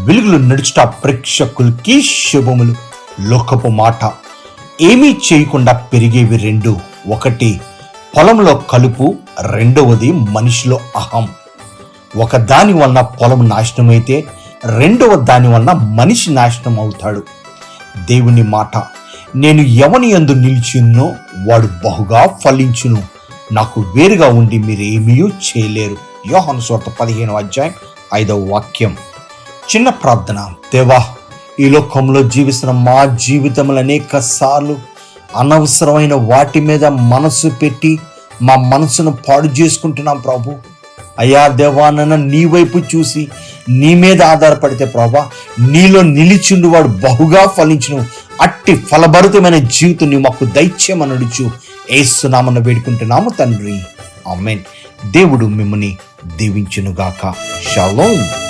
వెలుగులో నడుచుట ప్రేక్షకులకి శుభములు. లోకపు మాట. ఏమీ చేయకుండా పెరిగేవి రెండు. ఒకటి పొలంలో కలుపు, రెండవది మనిషిలో అహం. ఒక దాని వలన పొలం నాశనమైతే రెండవ దాని వలన మనిషి నాశనం అవుతాడు. దేవుని మాట. నేను ఎవని యందు నిలిచిన్నో వాడు బహుగా ఫలించును. నాకు వేరుగా ఉండి మీరేమీ చేయలేరు. యోహాను సువార్త 15:5. చిన్న ప్రార్థన. దేవా, ఈ లోకంలో జీవిస్తున్న మా జీవితంలో అనేక సార్లు అనవసరమైన వాటి మీద మనసు పెట్టి మా మనసును పాడు చేసుకుంటున్నాం ప్రభు. అయ్యా దేవా, నన్ను నీ వైపు చూసి నీ మీద ఆధారపడితే ప్రభా, నీలో నిలిచిండు వాడు బహుగా ఫలించును. అట్టి ఫలభరితమైన జీవితం నీవు మాకు దయచేయమనడుచు యేసు నామమున వేడుకుంటున్నాము తండ్రి. ఆమేన్. దేవుడు మిమ్మల్ని దీవించునుగాక. షాలోమ్.